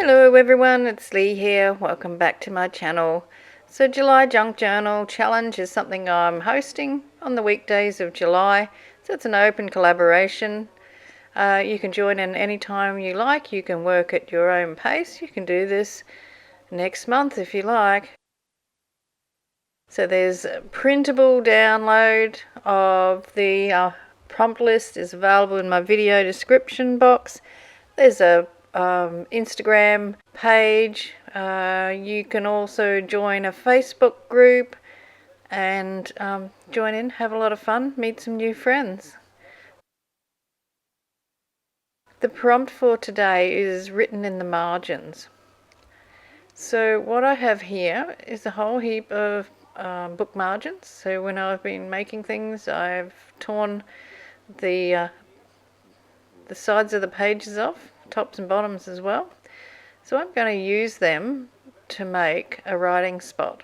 Hello everyone, it's Leigh here. Welcome back to my channel. So July Junk Journal Challenge is something I'm hosting on the weekdays of July. So it's an open collaboration. You can join in any time you like. You can work at your own pace. You can do this next month if you like. So there's a printable download of the prompt list is available in my video description box. There's a Instagram page. You can also join a Facebook group and join in, have a lot of fun, meet some new friends. The prompt for today is written in the margins. So what I have here is a whole heap of book margins. So when I've been making things, I've torn the sides of the pages off, tops and bottoms as well. So I'm going to use them to make a writing spot.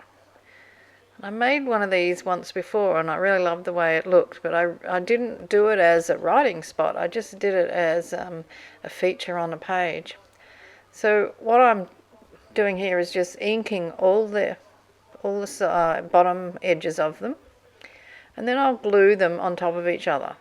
I made one of these once before and I really loved the way it looked, but I didn't do it as a writing spot. I just did it as a feature on a page. So what I'm doing here is just inking all the bottom edges of them, and then I'll glue them on top of each other.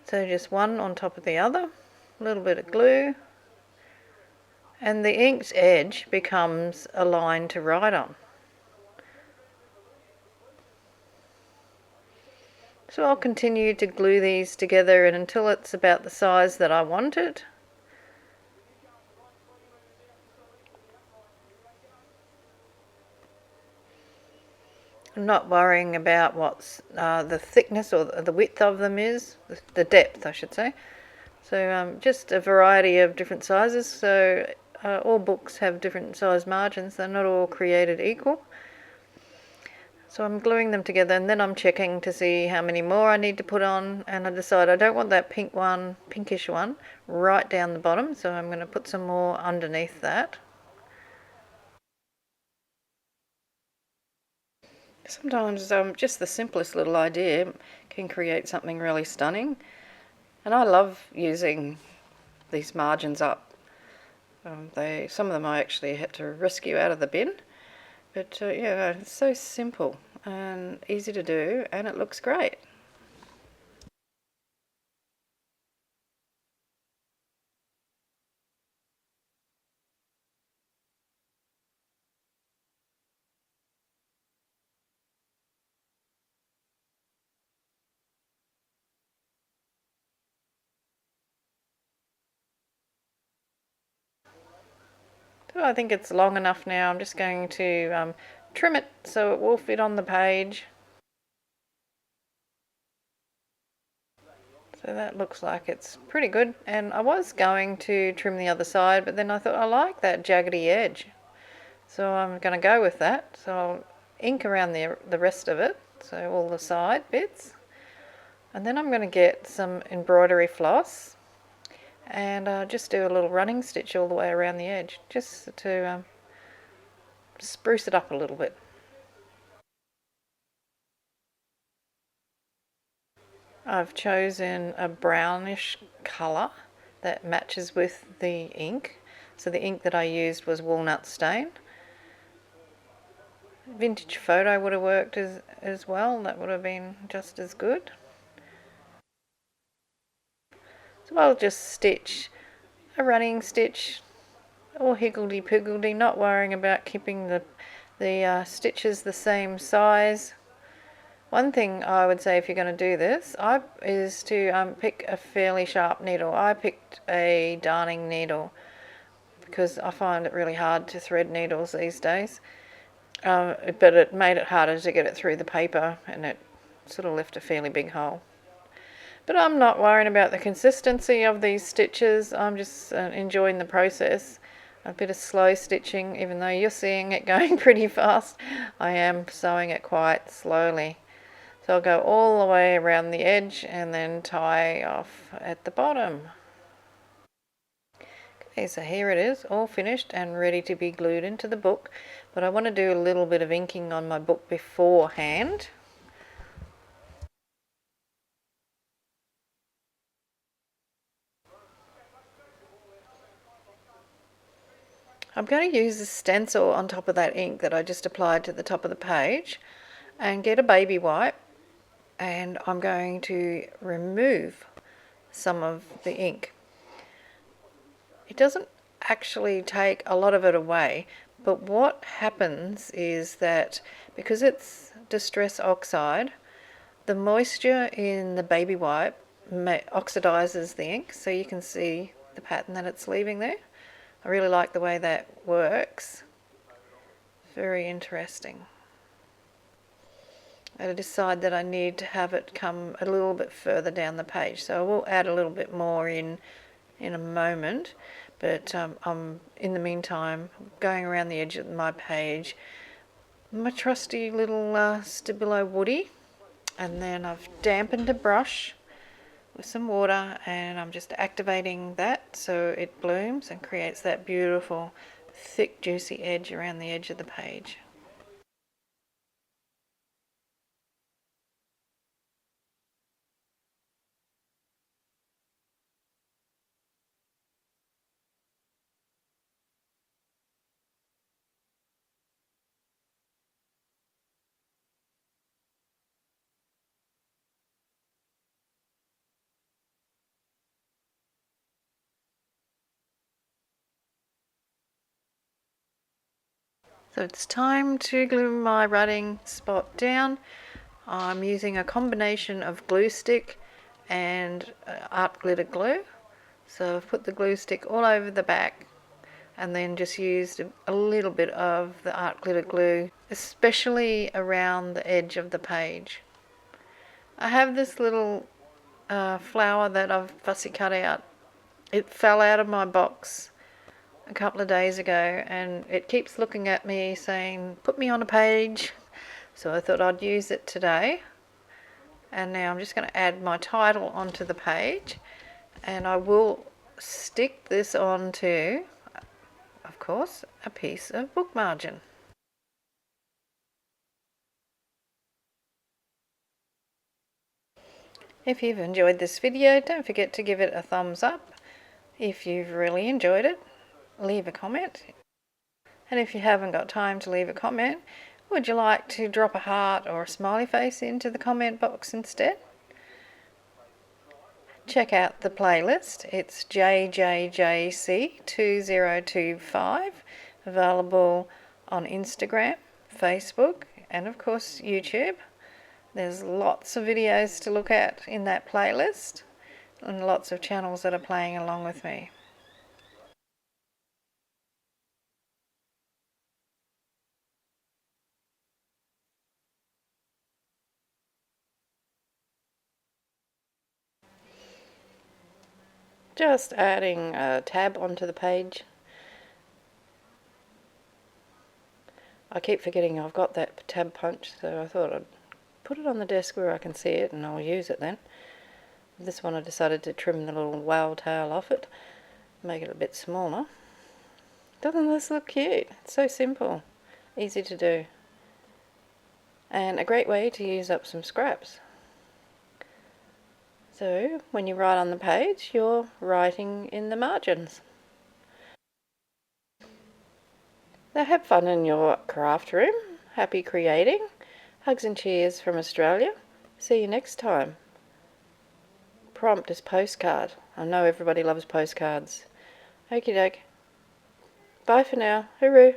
So just one on top of the other, a little bit of glue, and the inked edge becomes a line to write on. So I'll continue to glue these together and until it's about the size that I want it. I'm not worrying about what's the thickness or the width of them is, the depth I should say. So just a variety of different sizes. So all books have different size margins, they're not all created equal. So I'm gluing them together and then I'm checking to see how many more I need to put on, and I decide I don't want that pinkish one right down the bottom, so I'm going to put some more underneath that. Sometimes just the simplest little idea can create something really stunning, and I love using these margins up. Some of them I actually had to rescue out of the bin, but yeah, it's so simple and easy to do, and it looks great. So I think it's long enough now. I'm just going to trim it so it will fit on the page. So that looks like it's pretty good, and I was going to trim the other side, but then I thought I like that jaggedy edge, so I'm going to go with that. So I'll ink around the rest of it, so all the side bits, and then I'm going to get some embroidery floss and just do a little running stitch all the way around the edge, just to spruce it up a little bit. I've chosen a brownish colour that matches with the ink. So the ink that I used was walnut stain. Vintage photo would have worked as well. That would have been just as good. So I'll just stitch a running stitch, or higgledy-piggledy, not worrying about keeping the stitches the same size. One thing I would say if you're going to do this is to pick a fairly sharp needle. I picked a darning needle because I find it really hard to thread needles these days, but it made it harder to get it through the paper, and it sort of left a fairly big hole. But I'm not worrying about the consistency of these stitches. I'm just enjoying the process. A bit of slow stitching, even though you're seeing it going pretty fast. I am sewing it quite slowly. So I'll go all the way around the edge and then tie off at the bottom. Okay, so here it is, all finished and ready to be glued into the book. but I want to do a little bit of inking on my book beforehand. I'm going to use a stencil on top of that ink that I just applied to the top of the page and get a baby wipe, and I'm going to remove some of the ink. It doesn't actually take a lot of it away, but what happens is that because it's Distress Oxide, the moisture in the baby wipe oxidizes the ink, so you can see the pattern that it's leaving there. I really like the way that works. Very interesting. I decide that I need to have it come a little bit further down the page, so I will add a little bit more in a moment, but I'm in the meantime going around the edge of my page, my trusty little Stabilo Woody, and then I've dampened a brush with some water, and I'm just activating that so it blooms and creates that beautiful thick juicy edge around the edge of the page. So it's time to glue my writing spot down. I'm using a combination of glue stick and art glitter glue. So I've put the glue stick all over the back and then just used a little bit of the art glitter glue, especially around the edge of the page. I have this little flower that I've fussy cut out. It fell out of my box a couple of days ago and it keeps looking at me saying, put me on a page. So I thought I'd use it today. And now I'm just going to add my title onto the page, and I will stick this onto, of course, a piece of book margin. If you've enjoyed this video, don't forget to give it a thumbs up. If you've really enjoyed it, leave a comment. And if you haven't got time to leave a comment, would you like to drop a heart or a smiley face into the comment box instead? Check out the playlist. It's JJJC2025, available on Instagram, Facebook, and of course YouTube. There's lots of videos to look at in that playlist and lots of channels that are playing along with me. Just adding a tab onto the page. I keep forgetting I've got that tab punch, so I thought I'd put it on the desk where I can see it and I'll use it then. This one I decided to trim the little whale tail off it, make it a bit smaller. Doesn't this look cute? It's so simple, easy to do, and a great way to use up some scraps. So when you write on the page, you're writing in the margins. So have fun in your craft room. Happy creating. Hugs and cheers from Australia. See you next time. Prompt is postcard. I know everybody loves postcards. Okie doke. Bye for now. Hooroo.